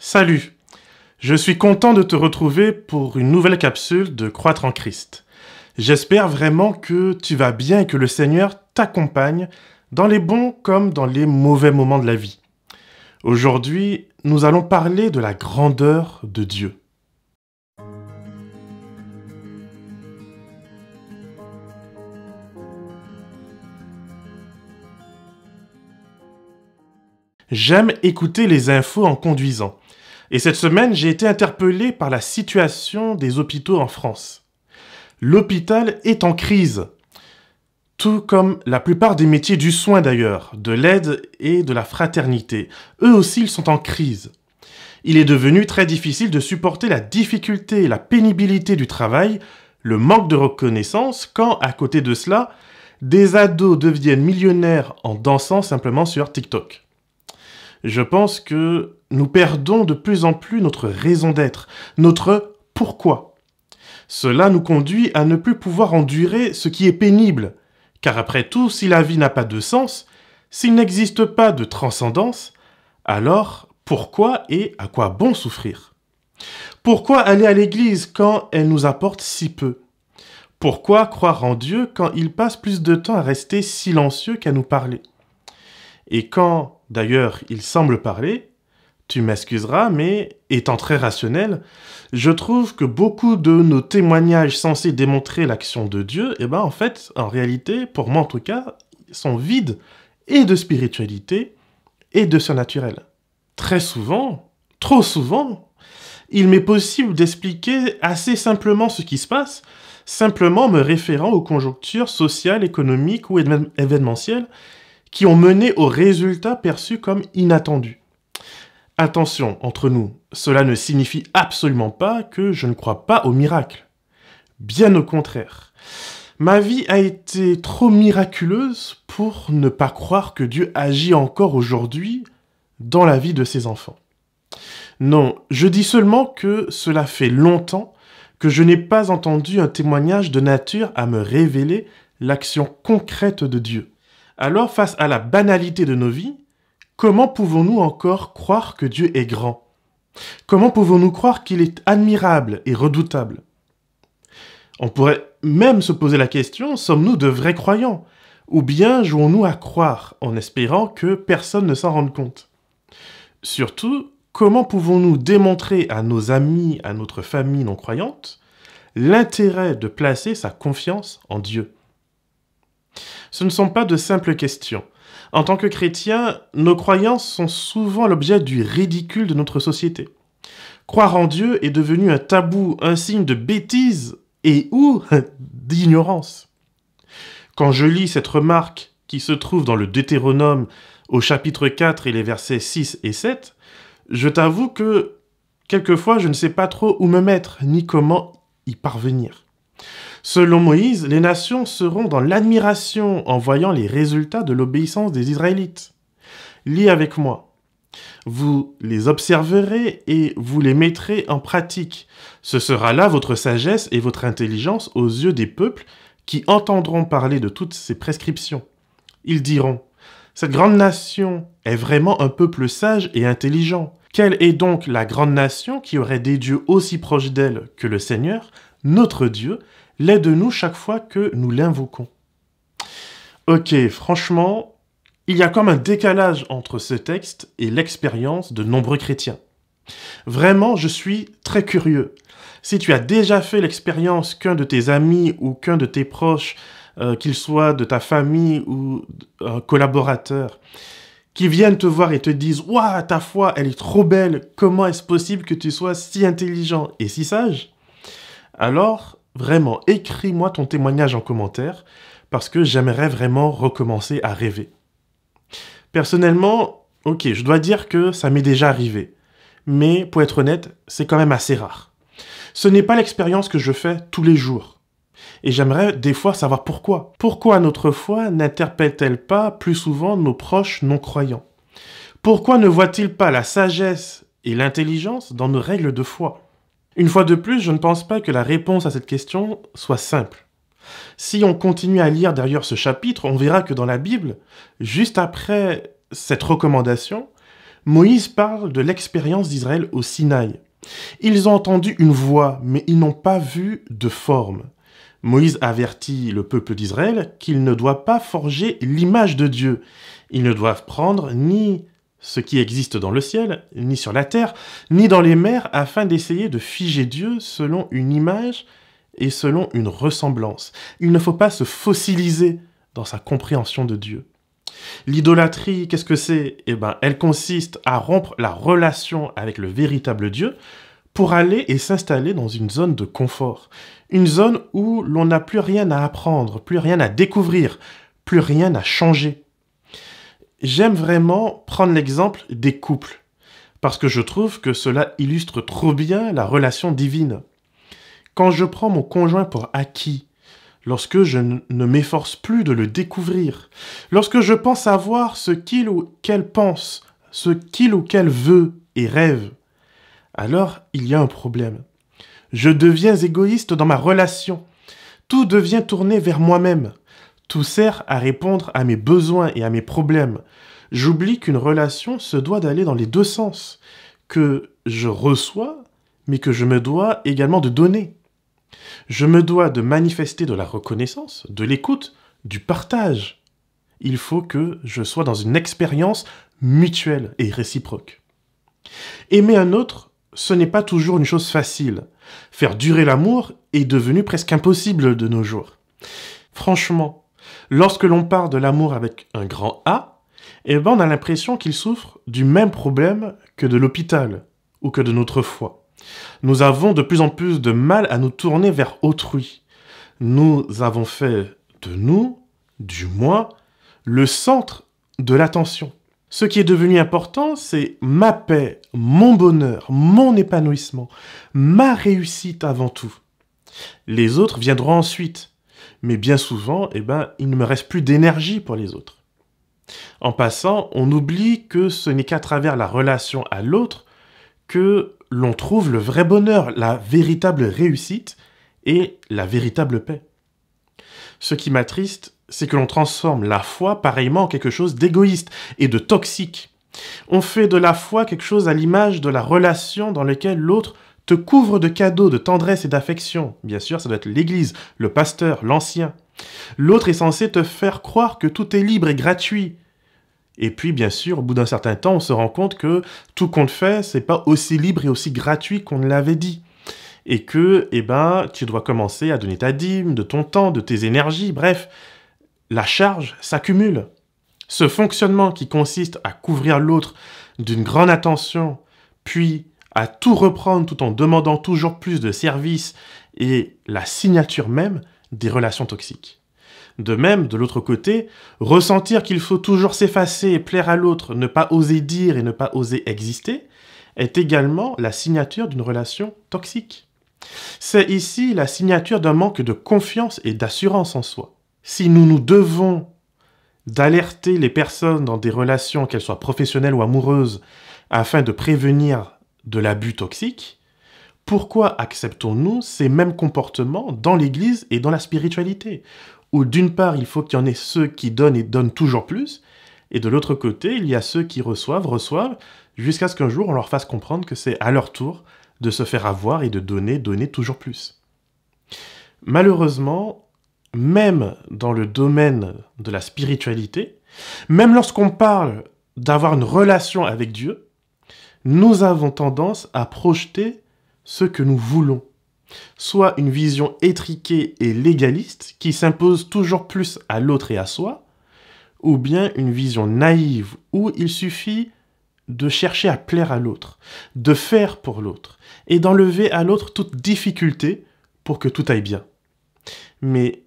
Salut, je suis content de te retrouver pour une nouvelle capsule de Croître en Christ. J'espère vraiment que tu vas bien et que le Seigneur t'accompagne dans les bons comme dans les mauvais moments de la vie. Aujourd'hui, nous allons parler de la grandeur de Dieu. J'aime écouter les infos en conduisant. Et cette semaine, j'ai été interpellé par la situation des hôpitaux en France. L'hôpital est en crise, tout comme la plupart des métiers du soin d'ailleurs, de l'aide et de la fraternité. Eux aussi, ils sont en crise. Il est devenu très difficile de supporter la difficulté et la pénibilité du travail, le manque de reconnaissance, quand, à côté de cela, des ados deviennent millionnaires en dansant simplement sur TikTok. Je pense que nous perdons de plus en plus notre raison d'être, notre pourquoi. Cela nous conduit à ne plus pouvoir endurer ce qui est pénible, car après tout, si la vie n'a pas de sens, s'il n'existe pas de transcendance, alors pourquoi et à quoi bon souffrir? Pourquoi aller à l'église quand elle nous apporte si peu? Pourquoi croire en Dieu quand il passe plus de temps à rester silencieux qu'à nous parler? Et quand, d'ailleurs, il semble parler, tu m'excuseras, mais étant très rationnel, je trouve que beaucoup de nos témoignages censés démontrer l'action de Dieu, en réalité, pour moi en tout cas, sont vides et de spiritualité et de surnaturel. Très souvent, trop souvent, il m'est possible d'expliquer assez simplement ce qui se passe, simplement me référant aux conjonctures sociales, économiques ou événementielles qui ont mené aux résultats perçus comme inattendus. Attention, entre nous, cela ne signifie absolument pas que je ne crois pas au miracle. Bien au contraire. Ma vie a été trop miraculeuse pour ne pas croire que Dieu agit encore aujourd'hui dans la vie de ses enfants. Non, je dis seulement que cela fait longtemps que je n'ai pas entendu un témoignage de nature à me révéler l'action concrète de Dieu. Alors, face à la banalité de nos vies, comment pouvons-nous encore croire que Dieu est grand? Comment pouvons-nous croire qu'il est admirable et redoutable? On pourrait même se poser la question, sommes-nous de vrais croyants? Ou bien jouons-nous à croire en espérant que personne ne s'en rende compte? Surtout, comment pouvons-nous démontrer à nos amis, à notre famille non croyante, l'intérêt de placer sa confiance en Dieu? Ce ne sont pas de simples questions. En tant que chrétiens, nos croyances sont souvent l'objet du ridicule de notre société. Croire en Dieu est devenu un tabou, un signe de bêtise et ou d'ignorance. Quand je lis cette remarque qui se trouve dans le Deutéronome au chapitre 4 et les versets 6 et 7, je t'avoue que quelquefois je ne sais pas trop où me mettre ni comment y parvenir. Selon Moïse, les nations seront dans l'admiration en voyant les résultats de l'obéissance des Israélites. Lis avec moi. Vous les observerez et vous les mettrez en pratique. Ce sera là votre sagesse et votre intelligence aux yeux des peuples qui entendront parler de toutes ces prescriptions. Ils diront, « Cette grande nation est vraiment un peuple sage et intelligent. Quelle est donc la grande nation qui aurait des dieux aussi proches d'elle que le Seigneur, notre Dieu, l'est de nous chaque fois que nous l'invoquons. » Ok, franchement, il y a comme un décalage entre ce texte et l'expérience de nombreux chrétiens. Vraiment, je suis très curieux. Si tu as déjà fait l'expérience qu'un de tes amis ou qu'un de tes proches, qu'il soit de ta famille ou un collaborateur, qui viennent te voir et te disent « Ouah, ta foi, elle est trop belle, comment est-ce possible que tu sois si intelligent et si sage ?» Alors, vraiment, écris-moi ton témoignage en commentaire parce que j'aimerais vraiment recommencer à rêver. Personnellement, ok, je dois dire que ça m'est déjà arrivé. Mais pour être honnête, c'est quand même assez rare. Ce n'est pas l'expérience que je fais tous les jours. Et j'aimerais des fois savoir pourquoi. Pourquoi notre foi n'interpelle-t-elle pas plus souvent nos proches non-croyants? Pourquoi ne voit-il pas la sagesse et l'intelligence dans nos règles de foi? Une fois de plus, je ne pense pas que la réponse à cette question soit simple. Si on continue à lire derrière ce chapitre, on verra que dans la Bible, juste après cette recommandation, Moïse parle de l'expérience d'Israël au Sinaï. Ils ont entendu une voix, mais ils n'ont pas vu de forme. Moïse avertit le peuple d'Israël qu'il ne doit pas forger l'image de Dieu. Ils ne doivent prendre ni ce qui existe dans le ciel, ni sur la terre, ni dans les mers, afin d'essayer de figer Dieu selon une image et selon une ressemblance. Il ne faut pas se fossiliser dans sa compréhension de Dieu. L'idolâtrie, qu'est-ce que c'est? Elle consiste à rompre la relation avec le véritable Dieu pour aller et s'installer dans une zone de confort. Une zone où l'on n'a plus rien à apprendre, plus rien à découvrir, plus rien à changer. J'aime vraiment prendre l'exemple des couples, parce que je trouve que cela illustre trop bien la relation divine. Quand je prends mon conjoint pour acquis, lorsque je ne m'efforce plus de le découvrir, lorsque je pense savoir ce qu'il ou qu'elle pense, ce qu'il ou qu'elle veut et rêve, alors il y a un problème. Je deviens égoïste dans ma relation. Tout devient tourné vers moi-même. Tout sert à répondre à mes besoins et à mes problèmes. J'oublie qu'une relation se doit d'aller dans les deux sens, que je reçois, mais que je me dois également de donner. Je me dois de manifester de la reconnaissance, de l'écoute, du partage. Il faut que je sois dans une expérience mutuelle et réciproque. Aimer un autre, ce n'est pas toujours une chose facile. Faire durer l'amour est devenu presque impossible de nos jours. Franchement, lorsque l'on parle de l'amour avec un grand A, on a l'impression qu'il souffre du même problème que de l'hôpital ou que de notre foi. Nous avons de plus en plus de mal à nous tourner vers autrui. Nous avons fait de nous, du moi, le centre de l'attention. Ce qui est devenu important, c'est ma paix, mon bonheur, mon épanouissement, ma réussite avant tout. Les autres viendront ensuite, mais bien souvent, il ne me reste plus d'énergie pour les autres. En passant, on oublie que ce n'est qu'à travers la relation à l'autre que l'on trouve le vrai bonheur, la véritable réussite et la véritable paix. Ce qui m'attriste, c'est que l'on transforme la foi pareillement en quelque chose d'égoïste et de toxique. On fait de la foi quelque chose à l'image de la relation dans laquelle l'autre te couvre de cadeaux, de tendresse et d'affection. Bien sûr, ça doit être l'Église, le pasteur, l'ancien. L'autre est censé te faire croire que tout est libre et gratuit. Et puis, bien sûr, au bout d'un certain temps, on se rend compte que tout compte fait, c'est pas aussi libre et aussi gratuit qu'on l'avait dit. Et que, tu dois commencer à donner ta dîme, de ton temps, de tes énergies, bref, la charge s'accumule. Ce fonctionnement qui consiste à couvrir l'autre d'une grande attention, puis à tout reprendre tout en demandant toujours plus de services est la signature même des relations toxiques. De même, de l'autre côté, ressentir qu'il faut toujours s'effacer et plaire à l'autre, ne pas oser dire et ne pas oser exister, est également la signature d'une relation toxique. C'est ici la signature d'un manque de confiance et d'assurance en soi. Si nous nous devons d'alerter les personnes dans des relations, qu'elles soient professionnelles ou amoureuses, afin de prévenir de l'abus toxique, pourquoi acceptons-nous ces mêmes comportements dans l'Église et dans la spiritualité ? Où d'une part, il faut qu'il y en ait ceux qui donnent et donnent toujours plus, et de l'autre côté, il y a ceux qui reçoivent, jusqu'à ce qu'un jour on leur fasse comprendre que c'est à leur tour de se faire avoir et de donner toujours plus. Malheureusement, même dans le domaine de la spiritualité, même lorsqu'on parle d'avoir une relation avec Dieu, nous avons tendance à projeter ce que nous voulons. Soit une vision étriquée et légaliste qui s'impose toujours plus à l'autre et à soi, ou bien une vision naïve où il suffit de chercher à plaire à l'autre, de faire pour l'autre, et d'enlever à l'autre toute difficulté pour que tout aille bien. Mais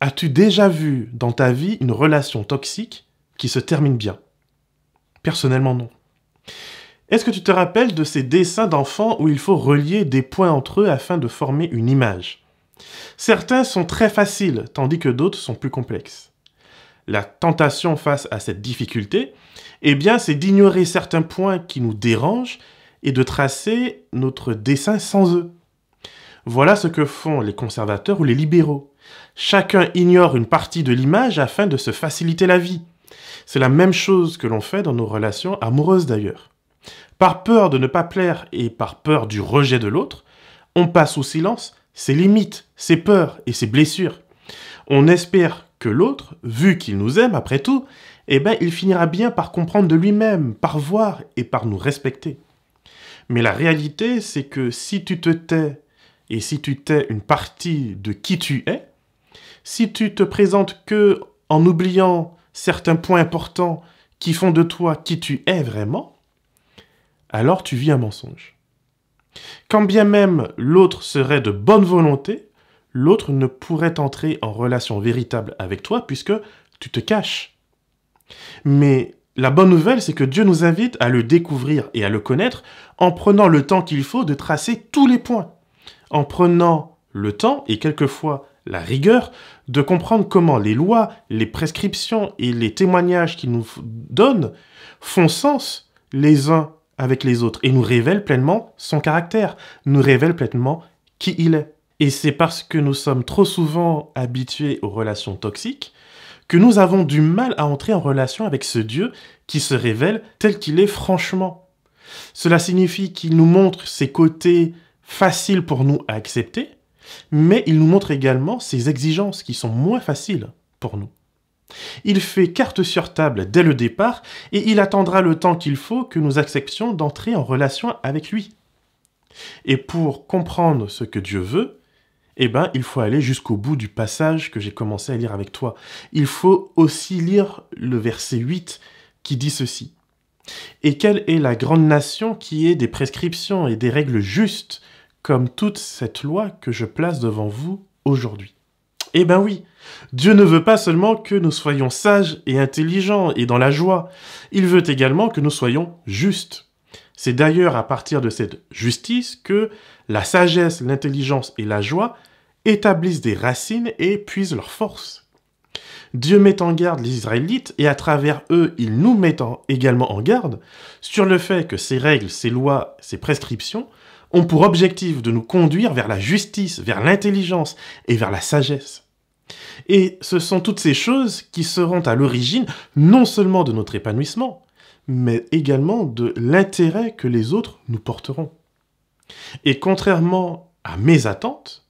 as-tu déjà vu dans ta vie une relation toxique qui se termine bien? Personnellement, non. Est-ce que tu te rappelles de ces dessins d'enfants où il faut relier des points entre eux afin de former une image? Certains sont très faciles, tandis que d'autres sont plus complexes. La tentation face à cette difficulté, c'est d'ignorer certains points qui nous dérangent et de tracer notre dessin sans eux. Voilà ce que font les conservateurs ou les libéraux. Chacun ignore une partie de l'image afin de se faciliter la vie. C'est la même chose que l'on fait dans nos relations amoureuses d'ailleurs. Par peur de ne pas plaire et par peur du rejet de l'autre, on passe au silence ses limites, ses peurs et ses blessures. On espère que l'autre, vu qu'il nous aime après tout, il finira bien par comprendre de lui-même, par voir et par nous respecter. Mais la réalité, c'est que si tu te tais et si tu tais une partie de qui tu es, si tu te présentes que en oubliant certains points importants qui font de toi qui tu es vraiment, alors tu vis un mensonge. Quand bien même l'autre serait de bonne volonté, l'autre ne pourrait entrer en relation véritable avec toi puisque tu te caches. Mais la bonne nouvelle, c'est que Dieu nous invite à le découvrir et à le connaître en prenant le temps qu'il faut de tracer tous les points, en prenant le temps et quelquefois la rigueur de comprendre comment les lois, les prescriptions et les témoignages qu'il nous donne font sens les uns avec les autres et nous révèlent pleinement son caractère, nous révèlent pleinement qui il est. Et c'est parce que nous sommes trop souvent habitués aux relations toxiques que nous avons du mal à entrer en relation avec ce Dieu qui se révèle tel qu'il est franchement. Cela signifie qu'il nous montre ses côtés faciles pour nous à accepter, mais il nous montre également ses exigences qui sont moins faciles pour nous. Il fait carte sur table dès le départ et il attendra le temps qu'il faut que nous acceptions d'entrer en relation avec lui. Et pour comprendre ce que Dieu veut, il faut aller jusqu'au bout du passage que j'ai commencé à lire avec toi. Il faut aussi lire le verset 8 qui dit ceci. « Et quelle est la grande nation qui ait des prescriptions et des règles justes, comme toute cette loi que je place devant vous aujourd'hui ?» Oui, Dieu ne veut pas seulement que nous soyons sages et intelligents et dans la joie. Il veut également que nous soyons justes. C'est d'ailleurs à partir de cette justice que la sagesse, l'intelligence et la joie établissent des racines et puisent leur force. Dieu met en garde les Israélites et à travers eux, il nous met également en garde sur le fait que ces règles, ces lois, ces prescriptions ont pour objectif de nous conduire vers la justice, vers l'intelligence et vers la sagesse. Et ce sont toutes ces choses qui seront à l'origine non seulement de notre épanouissement, mais également de l'intérêt que les autres nous porteront. Et contrairement à mes attentes,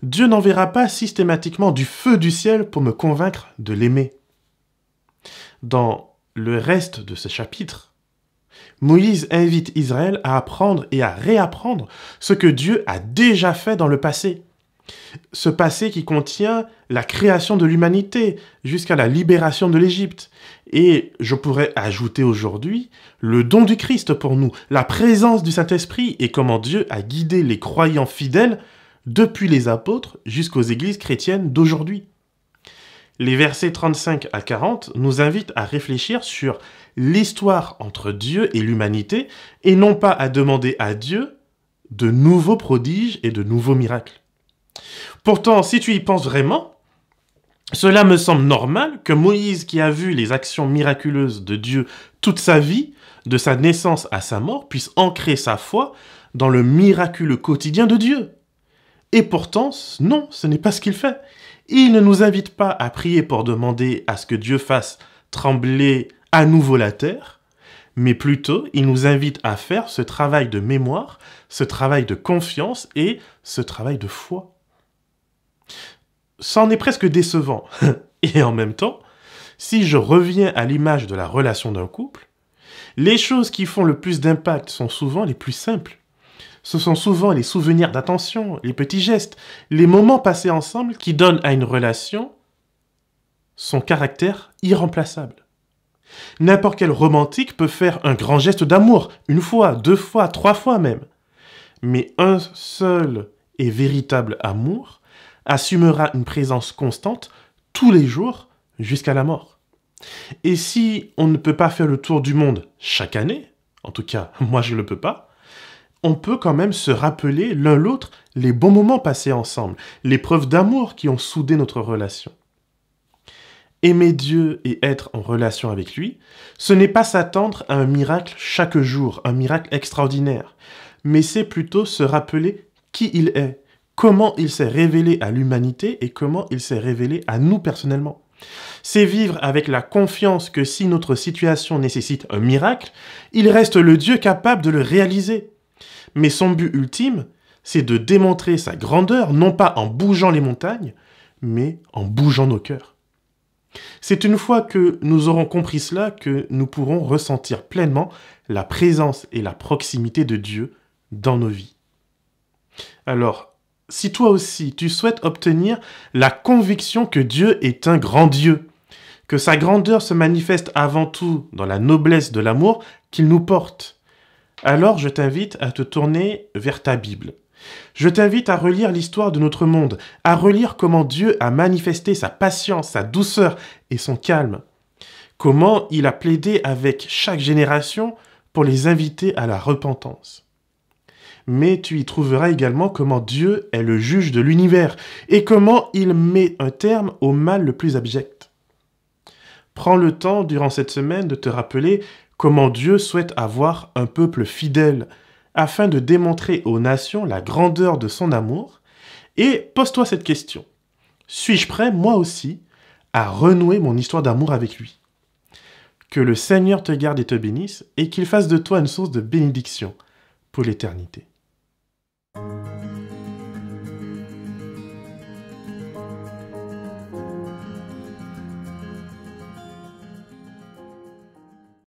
Dieu n'enverra pas systématiquement du feu du ciel pour me convaincre de l'aimer. Dans le reste de ce chapitre, Moïse invite Israël à apprendre et à réapprendre ce que Dieu a déjà fait dans le passé. Ce passé qui contient la création de l'humanité jusqu'à la libération de l'Égypte. Et je pourrais ajouter aujourd'hui le don du Christ pour nous, la présence du Saint-Esprit et comment Dieu a guidé les croyants fidèles depuis les apôtres jusqu'aux églises chrétiennes d'aujourd'hui. Les versets 35 à 40 nous invitent à réfléchir sur l'histoire entre Dieu et l'humanité et non pas à demander à Dieu de nouveaux prodiges et de nouveaux miracles. Pourtant, si tu y penses vraiment, cela me semble normal que Moïse, qui a vu les actions miraculeuses de Dieu toute sa vie, de sa naissance à sa mort, puisse ancrer sa foi dans le miraculeux quotidien de Dieu. Et pourtant, non, ce n'est pas ce qu'il fait. Il ne nous invite pas à prier pour demander à ce que Dieu fasse trembler à nouveau la terre, mais plutôt il nous invite à faire ce travail de mémoire, ce travail de confiance et ce travail de foi. C'en est presque décevant. Et en même temps, si je reviens à l'image de la relation d'un couple, les choses qui font le plus d'impact sont souvent les plus simples. Ce sont souvent les souvenirs d'attention, les petits gestes, les moments passés ensemble qui donnent à une relation son caractère irremplaçable. N'importe quel romantique peut faire un grand geste d'amour, une fois, 2 fois, 3 fois même. Mais un seul et véritable amour assumera une présence constante tous les jours jusqu'à la mort. Et si on ne peut pas faire le tour du monde chaque année, en tout cas moi je ne le peux pas, on peut quand même se rappeler l'un l'autre les bons moments passés ensemble, les preuves d'amour qui ont soudé notre relation. Aimer Dieu et être en relation avec lui, ce n'est pas s'attendre à un miracle chaque jour, un miracle extraordinaire, mais c'est plutôt se rappeler qui il est, comment il s'est révélé à l'humanité et comment il s'est révélé à nous personnellement. C'est vivre avec la confiance que si notre situation nécessite un miracle, il reste le Dieu capable de le réaliser. Mais son but ultime, c'est de démontrer sa grandeur, non pas en bougeant les montagnes, mais en bougeant nos cœurs. C'est une fois que nous aurons compris cela que nous pourrons ressentir pleinement la présence et la proximité de Dieu dans nos vies. Alors, si toi aussi tu souhaites obtenir la conviction que Dieu est un grand Dieu, que sa grandeur se manifeste avant tout dans la noblesse de l'amour qu'il nous porte, alors je t'invite à te tourner vers ta Bible. Je t'invite à relire l'histoire de notre monde, à relire comment Dieu a manifesté sa patience, sa douceur et son calme. Comment il a plaidé avec chaque génération pour les inviter à la repentance. Mais tu y trouveras également comment Dieu est le juge de l'univers et comment il met un terme au mal le plus abject. Prends le temps durant cette semaine de te rappeler comment Dieu souhaite avoir un peuple fidèle, afin de démontrer aux nations la grandeur de son amour, et pose-toi cette question. Suis-je prêt, moi aussi, à renouer mon histoire d'amour avec lui? Que le Seigneur te garde et te bénisse, et qu'il fasse de toi une source de bénédiction pour l'éternité.